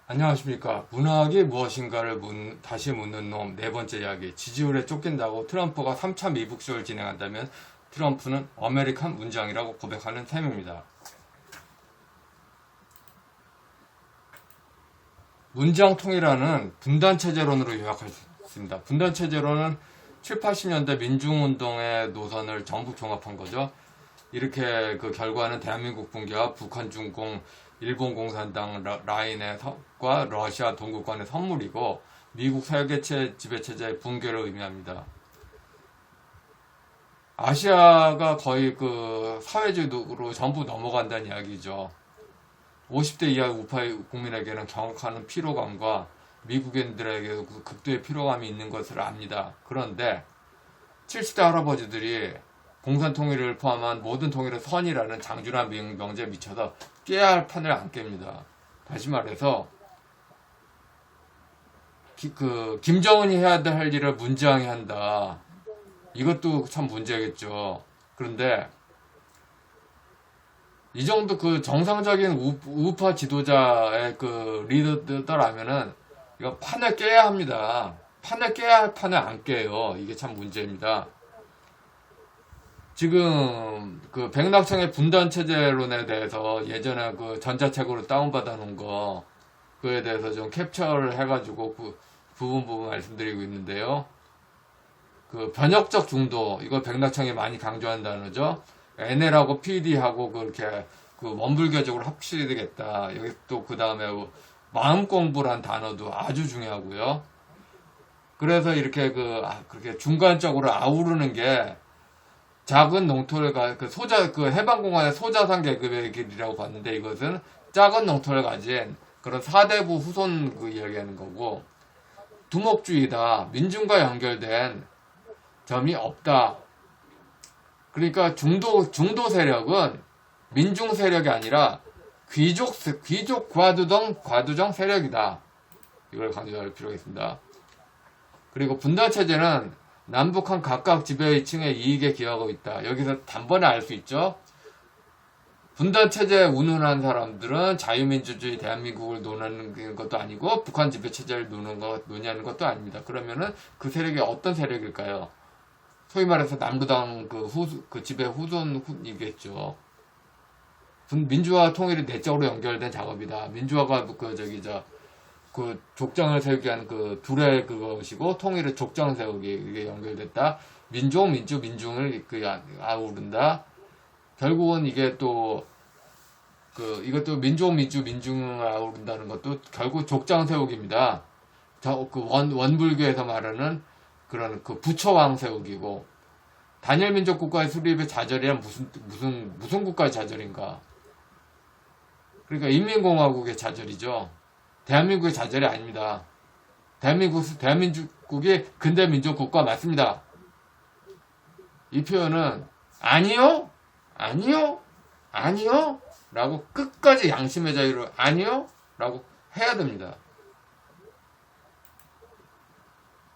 안녕하십니까. 문학이 무엇인가를 다시 묻는 놈 네 번째 이야기. 지지율에 쫓긴다고 트럼프가 3차 미국쇼를 진행한다면 트럼프는 아메리칸 문장이라고 고백하는 셈입니다. 문장 통일화는 분단체제론으로 요약할 수 있습니다. 분단체제론은 7, 80년대 민중운동의 노선을 전부 종합한 거죠. 이렇게 그 결과는 대한민국 붕괴와 북한 중공, 일본 공산당 라인과 러시아 동국간의 선물이고 미국 세계체 지배체제의 붕괴를 의미합니다. 아시아가 거의 그 사회주의로 전부 넘어간다는 이야기죠. 50대 이하 우파 국민에게는 경악하는 피로감과 미국인들에게도 극도의 피로감이 있는 것을 압니다. 그런데 70대 할아버지들이 공산 통일을 포함한 모든 통일은 선이라는 장준환 명제에 미쳐서 깨야 할 판을 안 깹니다. 다시 말해서 김정은이 해야 할 일을 문재왕이 한다. 이것도 참 문제겠죠. 그런데 이 정도 그 정상적인 우파 지도자의 그 리더라면은 이거 판을 깨야 합니다. 판을 깨야 할 판을 안 깨요. 이게 참 문제입니다. 지금 그 백낙청의 분단체제론에 대해서 예전에 그 전자책으로 다운받아 놓은 거 그에 대해서 좀 캡처를 해가지고 부분 말씀드리고 있는데요. 그 변혁적 중도 이거 백낙청이 많이 강조한 단어죠. NL하고 PD하고 그렇게 그 원불교적으로 합치게 되겠다. 여기 또 그 다음에 마음 공부란 단어도 아주 중요하고요. 그래서 이렇게 그렇게 중간적으로 아우르는 게 작은 농토를 그 해방공화의 소자산 계급의 길이라고 봤는데 이것은 작은 농토를 가진 그런 사대부 후손 그 이야기하는 거고 두목주의다. 민중과 연결된 점이 없다. 그러니까 중도 세력은 민중 세력이 아니라 귀족 과두정 세력이다. 이걸 강조할 필요가 있습니다. 그리고 분단체제는 남북한 각각 지배층의 이익에 기여하고 있다. 여기서 단번에 알 수 있죠. 분단체제에 운운한 사람들은 자유민주주의 대한민국을 논하는 것도 아니고 북한 지배체제를 논의하는 것도 아닙니다. 그러면은 그 세력이 어떤 세력일까요? 소위 말해서 남루당 그 지배 후손이겠죠. 민주화 통일이 내적으로 연결된 작업이다. 민주화가 그 족장을 세우기 위한 그 둘의 그것이고 통일의 족장 세우기 이게 연결됐다. 민중을 아우른다. 결국은 이게 또 이것도 민중을 아우른다는 것도 결국 족장 세우기입니다. 원불교에서 말하는 그런 그 부처왕 세우기고 단일 민족 국가의 수립의 좌절이란 무슨 국가의 좌절인가? 그러니까 인민공화국의 좌절이죠. 대한민국의 좌절이 아닙니다. 대한민국이 근대 민족 국가 맞습니다. 이 표현은 아니요 라고 끝까지 양심의 자유로 아니요 라고 해야 됩니다.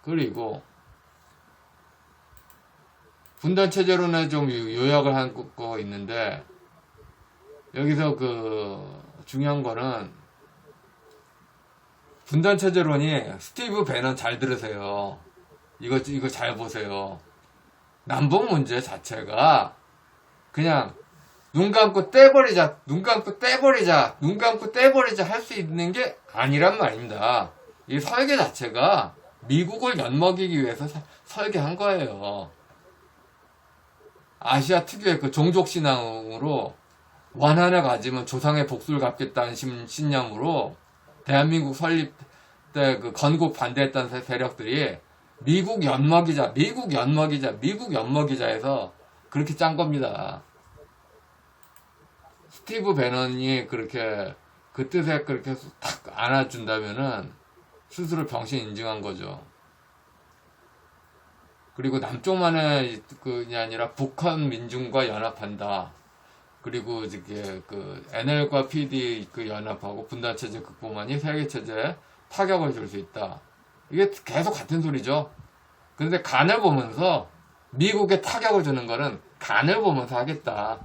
그리고 분단체제론에 좀 요약을 한 거 있는데 여기서 중요한 거는 분단체제론이 스티브 배넌 잘 들으세요. 이거 잘 보세요. 남북 문제 자체가 그냥 눈 감고 떼버리자 할 수 있는 게 아니란 말입니다. 이 설계 자체가 미국을 엿먹이기 위해서 설계한 거예요. 아시아 특유의 그 종족신앙으로 원 하나 가지면 조상의 복수를 갚겠다는 신념으로 대한민국 설립 때 그 건국 반대했던 세력들이 미국 엿먹이자 해서 그렇게 짠 겁니다. 스티브 배넌이 그렇게 그 뜻에 그렇게 탁 안아준다면은 스스로 병신 인증한 거죠. 그리고 남쪽만의 그게 아니라 북한 민중과 연합한다. 그리고 이게 NL과 PD 연합하고 분단체제 극복만이 세계체제에 타격을 줄 수 있다. 이게 계속 같은 소리죠. 그런데 간을 보면서 미국에 타격을 주는 거는 간을 보면서 하겠다.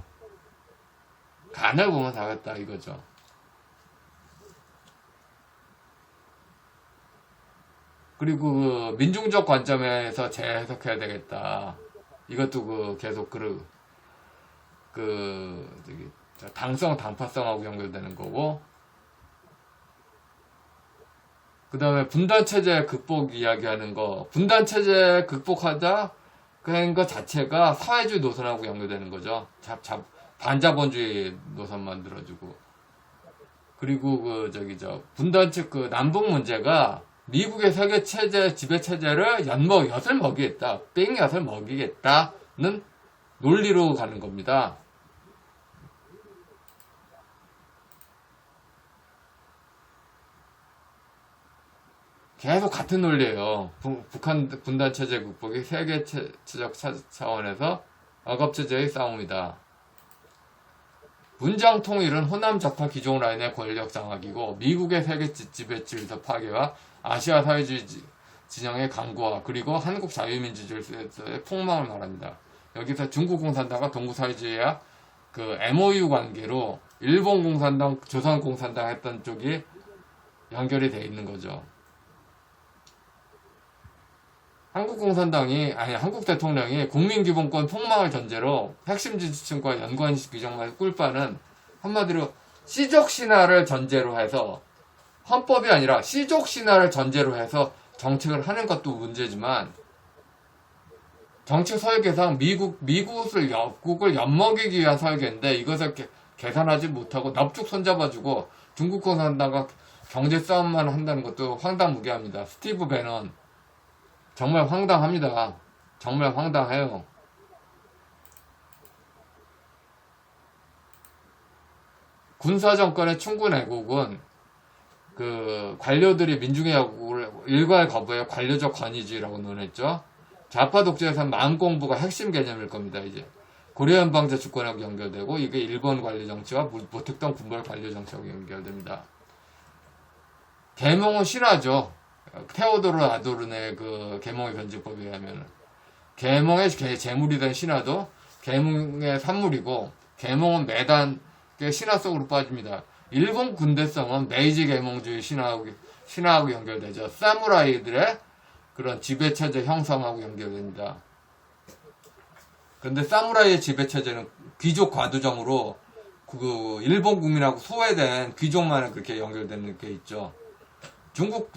이거죠. 그리고 그 민중적 관점에서 재해석해야 되겠다. 이것도 그 계속 저기 당파성하고 연결되는 거고, 그 다음에 분단체제 극복 이야기하는 거, 분단체제 극복하자, 그런 것 자체가 사회주의 노선하고 연결되는 거죠. 반자본주의 노선 만들어주고. 그리고 분단체, 남북 문제가 미국의 세계체제, 지배체제를 엿을 먹이겠다, 뺑엿을 먹이겠다는 논리로 가는 겁니다. 계속 같은 논리예요. 북한 분단체제 극복이 세계체적 차원에서 억압체제의 싸움이다. 문장 통일은 호남 적파 기종 라인의 권력 장악이고 미국의 세계 지배 질서 파괴와 아시아 사회주의 진영의 강구와 그리고 한국 자유민주주의의 폭망을 말합니다. 여기서 중국 공산당과 동구 사회주의와 그 MOU 관계로 일본 공산당, 조선 공산당 했던 쪽이 연결이 돼 있는 거죠. 한국 대통령이 국민기본권 폭망을 전제로 핵심 지지층과 연관식 규정만 꿀빠는 한마디로 시족 신화를 전제로 해서 헌법이 아니라 시족 신화를 전제로 해서 정책을 하는 것도 문제지만 정책 설계상 미국을 엿먹이기 위한 설계인데 이것을 계산하지 못하고 납죽 손잡아주고 중국 공산당과 경제 싸움만 한다는 것도 황당무계합니다. 스티브 배넌 정말 황당합니다. 정말 황당해요. 군사정권의 충군 애국은 그 관료들이 민중의 야구를 일괄 거부해 관료적 권위주의라고 논했죠. 좌파 독재에선 마음공부가 핵심 개념일 겁니다. 이제 고려 연방제 주권하고 연결되고 이게 일본 관료 정치와 모택동 군벌 관료 정치하고 연결됩니다. 계몽은 신화죠. 테오도르 아도르네 그 계몽의 변증법에 의하면 계몽의 재물이 된 신화도 계몽의 산물이고 계몽은 매단 신화 속으로 빠집니다. 일본 군대성은 메이지 계몽주의 신화하고 연결되죠. 사무라이들의 그런 지배체제 형성하고 연결됩니다. 그런데 사무라이의 지배체제는 귀족 과두정으로 그 일본 국민하고 소외된 귀족만은 그렇게 연결되는 게 있죠. 중국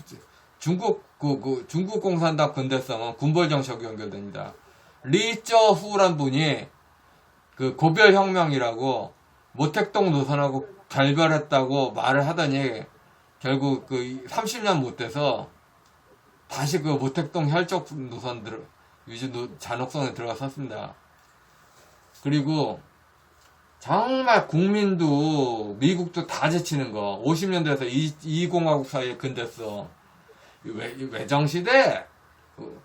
공산당 근대성은 군벌 정치하고 연결됩니다. 리쩌후란 분이 그 고별혁명이라고 모택동 노선하고 결별했다고 말을 하더니 결국 그 30년 못 돼서 다시 그 모택동 혈적 노선 잔혹선에 들어갔었습니다. 그리고 정말 국민도 미국도 다 제치는 거 50년대에서 이공화국 사이에 근댔어. 외정시대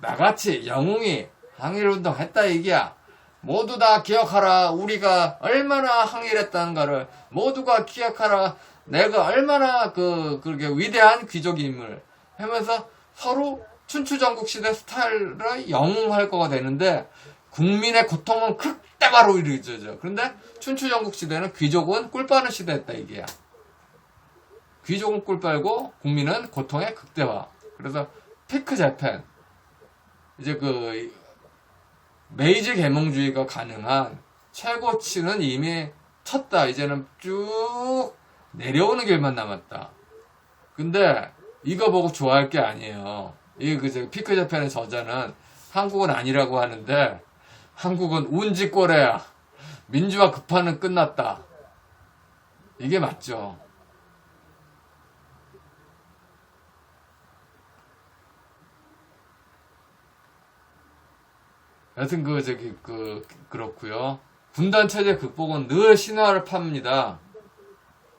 나같이 영웅이 항일운동 했다 얘기야. 모두 다 기억하라. 우리가 얼마나 항일했다는 거를 모두가 기억하라. 내가 얼마나 그렇게 위대한 귀족임을 하면서 서로 춘추전국 시대 스타일을 영웅할 거가 되는데 국민의 고통은 극대화로 이루어져요. 그런데 춘추전국 시대는 귀족은 꿀 빠는 시대였다 이게야. 귀족은 꿀 빨고 국민은 고통의 극대화. 그래서 피크 재팬 이제 그 메이지 계몽주의가 가능한 최고치는 이미 쳤다. 이제는 쭉 내려오는 길만 남았다. 근데 이거 보고 좋아할 게 아니에요. 이 피크 재팬의 저자는 한국은 아니라고 하는데 한국은 운지 꼴해야 민주화 급파는 끝났다. 이게 맞죠. 여튼 그렇고요. 분단체제 극복은 늘 신화를 팝니다.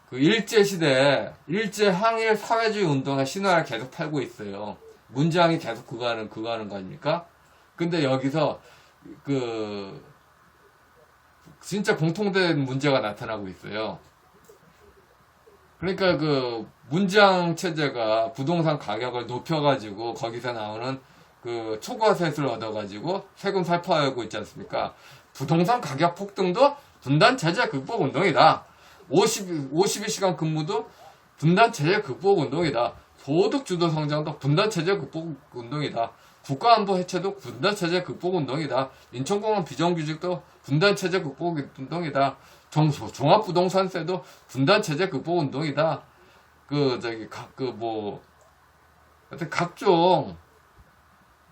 그 일제시대에 일제 항일 사회주의 운동의 신화를 계속 팔고 있어요. 문장이 계속 그거 하는 거 아닙니까? 근데 여기서 진짜 공통된 문제가 나타나고 있어요. 그러니까 그 문장 체제가 부동산 가격을 높여가지고 거기서 나오는 그 초과세수를 얻어가지고 세금 살포하고 있지 않습니까? 부동산 가격 폭등도 분단체제 극복 운동이다. 52시간 근무도 분단체제 극복 운동이다. 소득주도 성장도 분단체제 극복 운동이다. 국가안보 해체도 분단체제 극복 운동이다. 인천공항 비정규직도 분단체제 극복 운동이다. 종합부동산세도 분단체제 극복 운동이다. 하여튼 각종,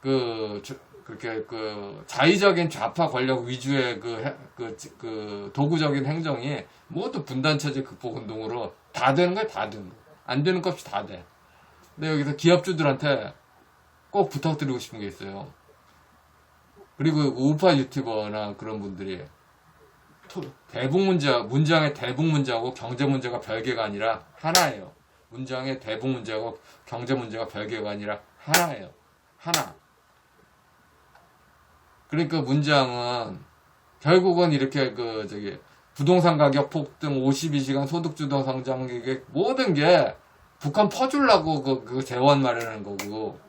그렇게, 자의적인 좌파 권력 위주의 도구적인 행정이 모두 분단체제 극복 운동으로 다 되는 거야, 다 되는 거야. 안 되는 것 없이 다 돼. 근데 여기서 기업주들한테 꼭 부탁드리고 싶은 게 있어요. 그리고 우파 유튜버나 그런 분들이 문장의 대북 문제하고 경제 문제가 별개가 아니라 하나예요. 문장의 대북 문제하고 경제 문제가 별개가 아니라 하나예요. 하나. 그러니까 문장은 결국은 이렇게 부동산 가격 폭등, 52시간 소득주도 성장, 이게 모든 게 북한 퍼주려고 그 재원 마련하는 거고,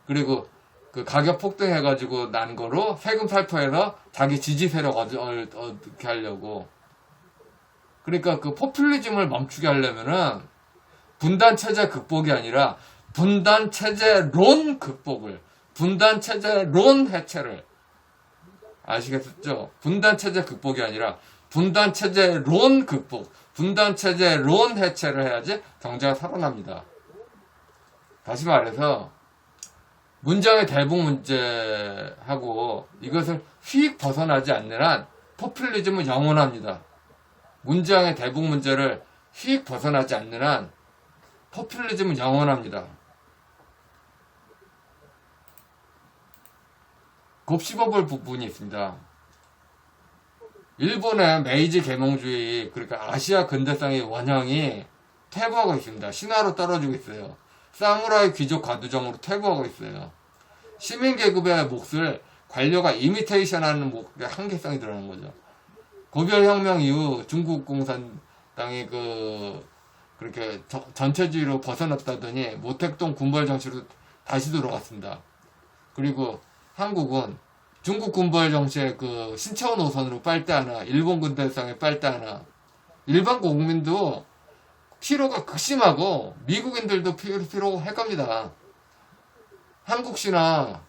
그리고 그 가격 폭등해가지고 난 거로 세금 살포해서 자기 지지 세력 얻게 하려고. 그러니까 그 포퓰리즘을 멈추게 하려면은 분단체제 극복이 아니라 분단체제론 극복을, 분단체제론 해체를. 아시겠죠? 분단체제 극복이 아니라 분단체제론 극복, 분단체제론 해체를 해야지 경제가 살아납니다. 다시 말해서 문장의 대북 문제하고 이것을 휙 벗어나지 않는 한 포퓰리즘은 영원합니다. 문장의 대북 문제를 휙 벗어나지 않는 한 포퓰리즘은 영원합니다. 곱씹어볼 부분이 있습니다. 일본의 메이지 계몽주의, 그러니까 아시아 근대성의 원형이 퇴보하고 있습니다. 신화로 떨어지고 있어요. 사무라이 귀족 가두정으로 퇴보하고 있어요. 시민계급의 몫을 관료가 이미테이션하는 한계성이 드러나는 거죠. 고별혁명 이후 중국 공산당이 그렇게 전체주의로 벗어났다더니 모택동 군벌 정치로 다시 돌아갔습니다. 그리고 한국은 중국 군벌 정치의 신차원 노선으로 빨대하나, 일본 근대성의 빨대하나, 일반 국민도 피로가 극심하고 미국인들도 피로가 할 겁니다. 한국 신화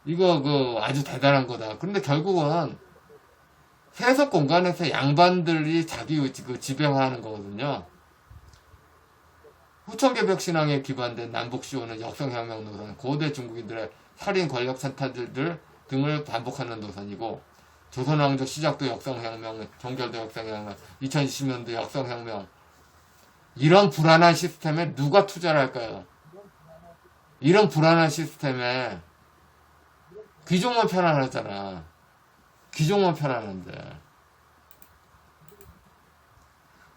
이거 아주 대단한 거다. 그런데 결국은 세속 공간에서 양반들이 자기 지배하는 거거든요. 후천개벽 신앙에 기반된 남북시오는 역성혁명 노선, 고대 중국인들의 살인 권력 찬탈들 등을 반복하는 노선이고, 조선왕조 시작도 역성혁명, 종결도 역성혁명, 2020년도 역성혁명. 이런 불안한 시스템에 누가 투자를 할까요? 이런 불안한 시스템에 귀족만 편안하잖아. 귀족만 편안한데.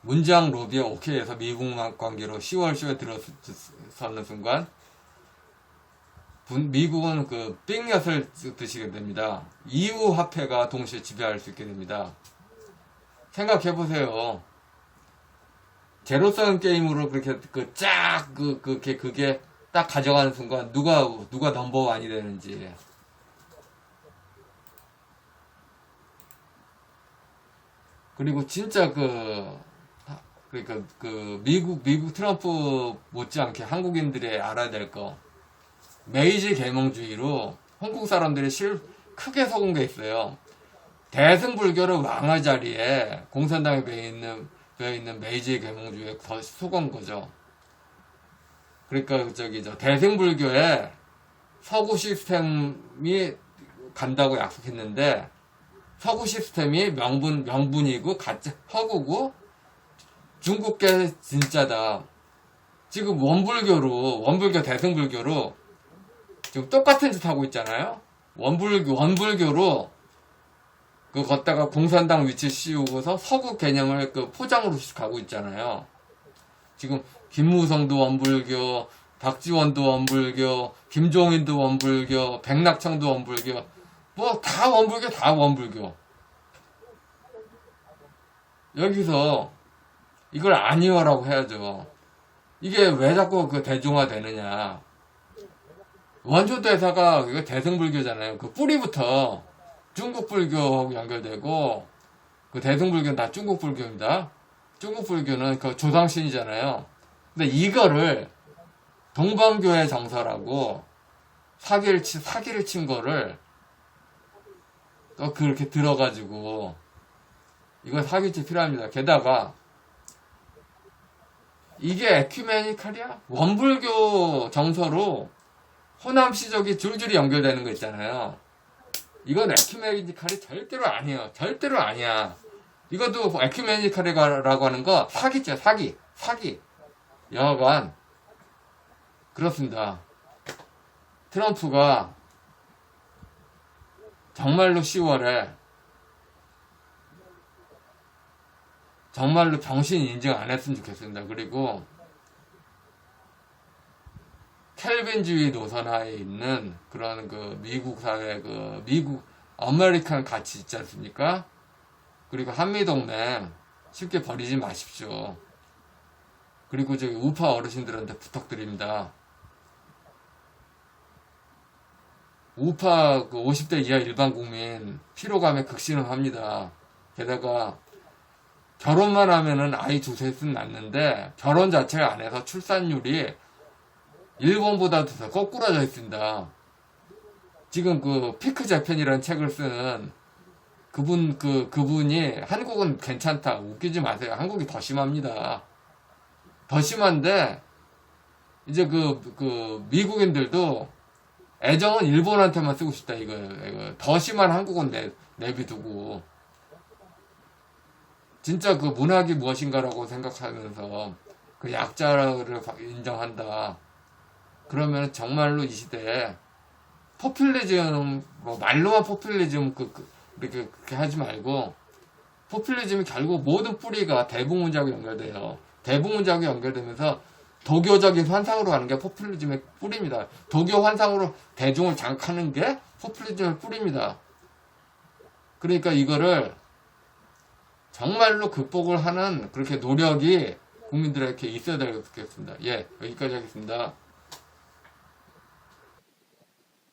문장 로비에 오케이해서 미국만 관계로 10월 쇼에 들어서는 순간 미국은 삥엿을 드시게 됩니다. 이후 화폐가 동시에 지배할 수 있게 됩니다. 생각해보세요. 제로섬 게임으로 그렇게 그게 딱 가져가는 순간 누가 넘버원이 되는지. 그리고 진짜 그러니까 미국 트럼프 못지않게 한국인들이 알아야 될 거, 메이지 계몽주의로 한국 사람들이 크게 속은 게 있어요. 대승불교를 왕할 자리에 공산당에 배어 있는 메이지 계몽주의에 더 속은 거죠. 그러니까 대승불교에 서구 시스템이 간다고 약속했는데, 서구 시스템이 명분이고 허구고 중국계 진짜다. 지금 원불교 대승불교로 지금 똑같은 짓 하고 있잖아요. 원불교로 걷다가 공산당 위치 씌우고서 서구 개념을 포장으로 가고 있잖아요. 지금 김무성도 원불교, 박지원도 원불교, 김종인도 원불교, 백낙청도 원불교, 다 원불교. 여기서 이걸 아니어라고 해야죠. 이게 왜 자꾸 대중화 되느냐. 원조 대사가 대승불교잖아요. 뿌리부터 중국불교하고 연결되고, 대승불교는 다 중국불교입니다. 중국불교는 조상신이잖아요. 근데 이거를 동방교회 정서라고 사기를 친 거를 또 그렇게 들어가지고 이거 사기치 필요합니다. 게다가 이게 에큐메니칼이야? 원불교 정서로 호남시족이 줄줄이 연결되는 거 있잖아요. 이건 에큐메니칼이 절대로 아니에요. 절대로 아니야. 이것도 에큐메니칼이라고 하는 거 사기죠. 사기. 여하간 그렇습니다. 트럼프가 정말로 10월에 정말로 정신 인증 안 했으면 좋겠습니다. 그리고 켈빈주의 노선하에 있는 그런 그 미국 사회, 그 미국 아메리칸 가치 있지 않습니까? 그리고 한미동맹 쉽게 버리지 마십시오. 그리고 저기 우파 어르신들한테 부탁드립니다. 우파 그 50대 이하 일반 국민 피로감에 극심을 합니다. 게다가 결혼만 하면은 아이 두세 씩 낳는데 결혼 자체가 안 해서 출산율이 일본보다도 더 거꾸로져 있습니다. 지금 그 피크 재팬이라는 책을 쓴 그분이 한국은 괜찮다. 웃기지 마세요. 한국이 더 심합니다. 더 심한데 이제 그 미국인들도 애정은 일본한테만 쓰고 싶다 이거예요. 더 심한 한국은 내비두고 진짜 그 문학이 무엇인가라고 생각하면서 그 약자를 인정한다. 그러면 정말로 이 시대에 포퓰리즘, 뭐 말로만 포퓰리즘 그렇게 하지 말고 포퓰리즘이 결국 모든 뿌리가 대북문자하고 연결돼요. 대북문자하고 연결되면서 도교적인 환상으로 가는 게 포퓰리즘의 뿌리입니다. 도교 환상으로 대중을 장악하는 게 포퓰리즘의 뿌리입니다. 그러니까 이거를 정말로 극복을 하는 그렇게 노력이 국민들에게 있어야 되겠습니다. 예, 여기까지 하겠습니다.